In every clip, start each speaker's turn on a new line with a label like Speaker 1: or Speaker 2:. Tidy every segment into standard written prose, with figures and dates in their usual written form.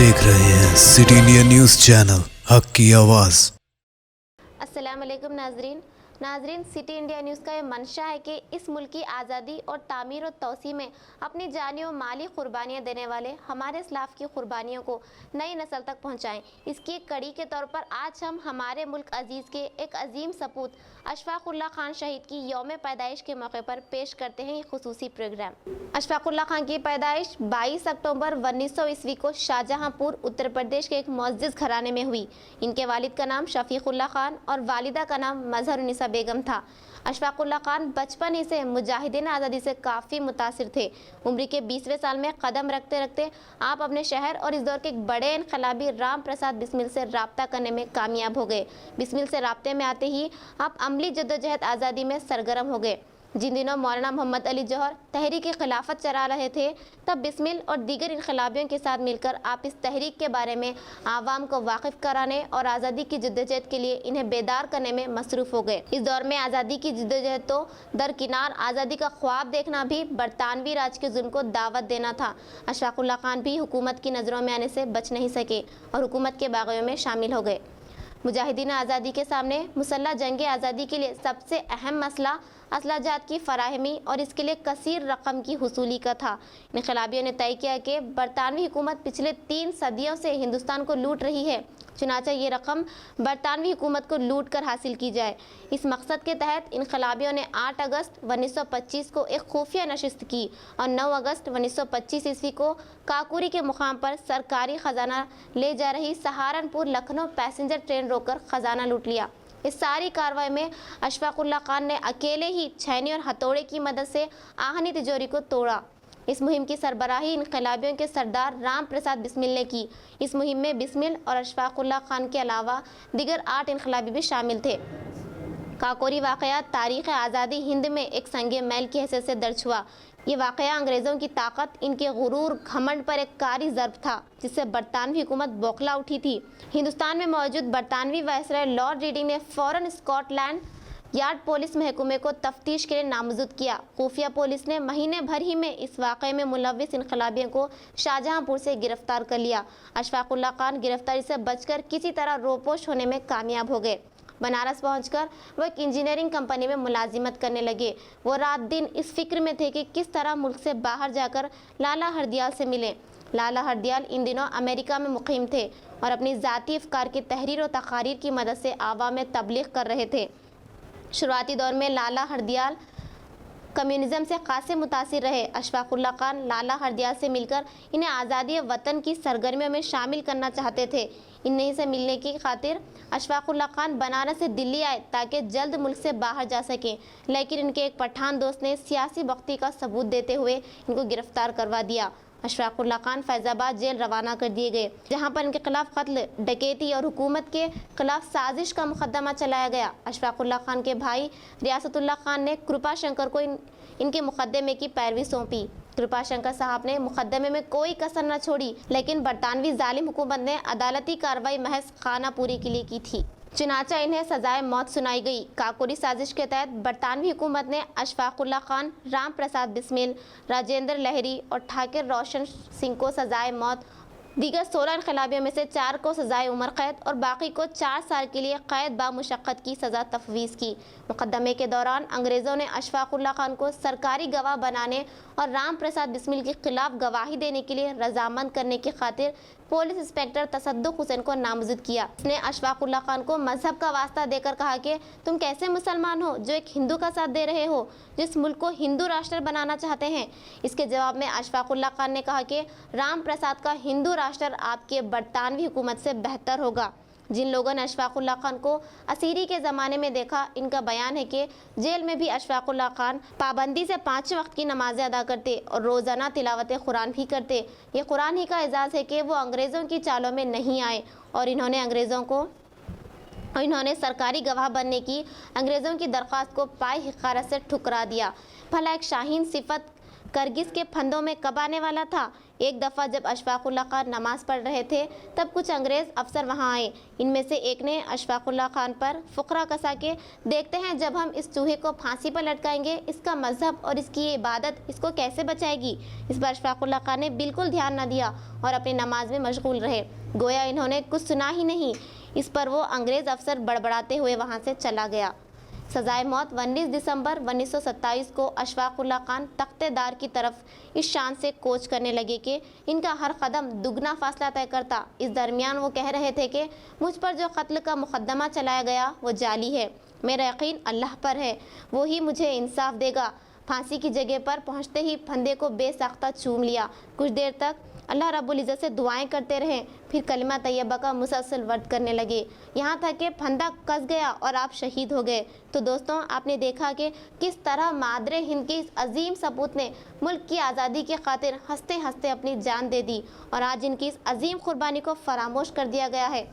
Speaker 1: देख रहे हैं सिटी इंडिया न्यूज़ चैनल, हक की आवाज़।
Speaker 2: अस्सलाम वालेकुम नाजरीन, सिटी इंडिया न्यूज़ का ये मंशा है कि इस मुल्क की आज़ादी और तामीर और तोसी में अपनी जानी और माली कुर्बानियाँ देने वाले हमारे इस्लाफ की कुर्बानियों को नई नस्ल तक पहुँचाएँ। इसकी एक कड़ी के तौर पर आज हम हमारे मुल्क अजीज़ के एक अजीम सपूत अशफाकुल्लाह खान शहीद की यौम पैदाइश के मौके पर पेश करते हैं ये खुसूसी प्रोग्राम। अशफाकुल्लाह खान की पैदाइश 22 अक्टूबर 1900 ईस्वी को शाहजहांपुर उत्तर प्रदेश के एक मुअज़्ज़िज़ घराने में हुई। इनके वालिद का नाम शफीकुल्लाह खान और वालिदा का नाम मजहरुन्निसा बेगम था। अशफाकुल्लाह खान बचपन ही से मुजाहिदीन आज़ादी से काफ़ी मुतासिर थे। उम्र के 20वें साल में कदम रखते रखते आप अपने शहर और इस दौर के एक बड़े इनकलाबी राम प्रसाद बिस्मिल से राब्ता करने में कामयाब हो गए। बिस्मिल से राब्ते में आते ही आप अमली जद्दोजहद आज़ादी में सरगर्म हो गए। जिन दिनों मौलाना मोहम्मद अली जौहर तहरीक खिलाफत चला रहे थे, तब बिस्मिल और दीगर इनकलाबियों के साथ मिलकर आप इस तहरीक के बारे में आवाम को वाकिफ कराने और आज़ादी की जद्दोजहद के लिए इन्हें बेदार करने में मसरूफ़ हो गए। इस दौर में आज़ादी की जद्दोजहद तो दरकिनार, आज़ादी का ख्वाब देखना भी बरतानवी राज के जुल्म को दावत देना था। अशफाकुल्लाह खान भी हुकूमत की नज़रों में आने से बच नहीं सके और हुकूमत के बागियों में शामिल हो गए। मुजाहिदीन आज़ादी के सामने मुसल्लह जंग आज़ादी के लिए सबसे अहम मसला असलाजात की फराहमी और इसके लिए कसीर रकम की हुसूली का था। इनकलाबियों ने तय किया कि बरतानवी हुकूमत पिछले 3 सदियों से हिंदुस्तान को लूट रही है, चुनाचा ये रकम बरतानवी हुकूमत को लूट कर हासिल की जाए। इस मकसद के तहत इनकलाबियों ने 8 अगस्त 1925 को एक खुफिया नशिस्त की और 9 अगस्त 1925 ईस्वी को काकोरी के मुकाम पर सरकारी खजाना ले जा रही सहारनपुर लखनऊ पैसेंजर ट्रेन रोककर खजाना लूट लिया। इस सारी कार्रवाई में अशफाकुल्लाह खान ने अकेले ही छैनी और हथौड़े की मदद से आहनी तिजोरी को तोड़ा। इस मुहिम की सरबराही इनकलाबियों के सरदार राम प्रसाद बिस्मिल ने की। इस मुहिम में बिस्मिल और अशफाकुल्लाह खान के अलावा दीगर 8 इनकलाबी भी शामिल थे। काकोरी वाक़या तारीख़ आज़ादी हिंद में एक संगे मैल की हैसियत से दर्ज हुआ। ये वाक़या अंग्रेज़ों की ताकत, इनके गुरूर, घमंड पर एक कारी ज़र्ब था, जिससे बरतानवी हुकूमत बौखला उठी थी। हिंदुस्तान में मौजूद बरतानवी वायसराय लॉर्ड रीडिंग ने फ़ौरन स्कॉटलैंड यार्ड पुलिस महकमे को तफ्तीश के लिए नामज़द किया। खुफिया पुलिस ने महीने भर ही में इस वाक़े में मुलव्विस इनकलाबियों को शाहजहांपुर से गिरफ्तार कर लिया। अशफाकुल्लाह खान गिरफ्तारी से बचकर किसी तरह रोपोश होने में कामयाब हो गए। बनारस पहुंचकर वो एक इंजीनियरिंग कंपनी में मुलाजिमत करने लगे। वो रात दिन इस फिक्र में थे कि किस तरह मुल्क से बाहर जाकर लाला हरदयाल से मिलें। लाला हरदयाल इन दिनों अमेरिका में मुकीम थे और अपनी ज़ाती अफकार की तहरीर और तकारीर की मदद से आवाम में तबलीग कर रहे थे। शुरुआती दौर में लाला हरदयाल कम्युनिज़म से खासे मुतासिर रहे। अशफाकुल्लाह खान लाला हरदयाल से मिलकर इन्हें आज़ादी वतन की सरगर्मियों में शामिल करना चाहते थे। इन्हीं से मिलने की खातिर अशफाकुल्लाह खान बनारस से दिल्ली आए ताकि जल्द मुल्क से बाहर जा सकें, लेकिन इनके एक पठान दोस्त ने सियासी बख्ती का सबूत देते हुए इनको गिरफ्तार करवा दिया। अशफाकुल्लाह खान फैज़ाबाद जेल रवाना कर दिए गए, जहां पर इनके खिलाफ कत्ल, डकैती और हुकूमत के खिलाफ साजिश का मुकदमा चलाया गया। अशफाकुल्लाह खान के भाई रियासतुल्लाह खान ने कृपा शंकर को इनके मुकदमे की पैरवी सौंपी। कृपा शंकर साहब ने मुकदमे में कोई कसर न छोड़ी, लेकिन बरतानवी जालिम हुकूमत ने अदालती कार्रवाई महज खाना पूरी के लिए की थी। चुनाचा इन्हें सजाए मौत सुनाई गई। काकोरी साजिश के तहत बरतानवी हुकूमत ने अशफाकुल्लाह खान, राम प्रसाद बिस्मिल, राजेंद्र लहरी और ठाकुर रोशन सिंह को सजाए मौत, दीगर 16 इनकलाबियों में से 4 को सजाए उम्र कैद और बाकी को 4 साल के लिए कैद बा मुशक्क़त की सज़ा तफवीज़ की। मुकदमे के दौरान अंग्रेज़ों ने अशफाकुल्लाह खान को सरकारी गवाह बनाने और राम प्रसाद बिस्मिल के खिलाफ गवाही देने के लिए रजामंद करने की खातिर पुलिस इंस्पेक्टर तसद्दुक हुसैन को नामज़द किया। उसने अशफाकुल्लाह खान को मजहब का वास्ता देकर कहा कि तुम कैसे मुसलमान हो जो एक हिंदू का साथ दे रहे हो, जिस मुल्क को हिंदू राष्ट्र बनाना चाहते हैं। इसके जवाब में अशफाकुल्लाह खान ने कहा कि राम प्रसाद का हिंदू राष्ट्र आपके बरतानवी हुकूमत से बेहतर होगा। जिन लोगों ने अशफाकुल्लाह खान को असीरी के ज़माने में देखा, इनका बयान है कि जेल में भी अशफाकुल्लाह खान पाबंदी से 5 वक्त की नमाज़ें अदा करते और रोज़ाना तिलावत कुरान भी करते। ये कुरान ही का एजाज़ है कि वो अंग्रेज़ों की चालों में नहीं आए और इन्होंने सरकारी गवाह बनने की अंग्रेज़ों की दरख्वास्त को पाए हिकारत से ठुकरा दिया। भला एक शाहीन सिफत करगिस के फंदों में कब आने वाला था। एक दफ़ा जब अशफाकुल्लाह खान नमाज पढ़ रहे थे तब कुछ अंग्रेज़ अफसर वहां आए। इनमें से एक ने अशफाकुल्लाह खान पर फुकरा कसा के, देखते हैं जब हम इस चूहे को फांसी पर लटकाएंगे इसका मजहब और इसकी ये इबादत इसको कैसे बचाएगी। इस पर अशफाकुल्लाह खान ने बिल्कुल ध्यान न दिया और अपनी नमाज में मशगूल रहे, गोया इन्होंने कुछ सुना ही नहीं। इस पर वो अंग्रेज़ अफसर बड़बड़ाते हुए वहाँ से चला गया। सजाए मौत 19 दिसंबर 1927 को अशफाकुल्लाह खान तख्तेदार की तरफ इस शान से कोच करने लगे कि इनका हर कदम दुगना फासला तय करता। इस दरमियान वो कह रहे थे कि मुझ पर जो कत्ल का मुकदमा चलाया गया वो जाली है, मेरा यकीन अल्लाह पर है, वो ही मुझे इंसाफ देगा। फांसी की जगह पर पहुंचते ही फंदे को बेसाख्ता चूम लिया। कुछ देर तक अल्लाह रब्बुल इज़्ज़त से दुआएं करते रहे, फिर कलिमा तैयबा का मुसलसल वर्द करने लगे, यहाँ तक कि फंदा कस गया और आप शहीद हो गए। तो दोस्तों, आपने देखा कि किस तरह मादरे हिंद के इस अजीम सपूत ने मुल्क की आज़ादी की खातिर हंसते हंसते अपनी जान दे दी और आज इनकी इस अजीम कुर्बानी को फरामोश कर दिया गया है।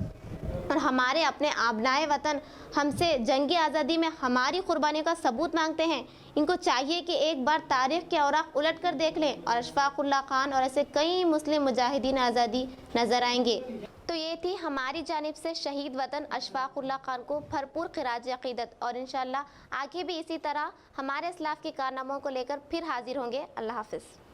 Speaker 2: और हमारे अपने आबनाए वतन हमसे जंगी आज़ादी में हमारी कुर्बानी का सबूत मांगते हैं। इनको चाहिए कि एक बार तारीख़ के औराक उलट कर देख लें और अशफाकुल्लाह खान और ऐसे कई मुस्लिम मुजाहिदीन आज़ादी नज़र आएंगे। तो ये थी हमारी जानिब से शहीद वतन अशफाकुल्लाह खान को भरपूर खिराज अक़ीदत, और इंशाअल्लाह आगे भी इसी तरह हमारे इस्लाफ के कारनामों को लेकर फिर हाजिर होंगे। अल्लाह हाफ़िज़।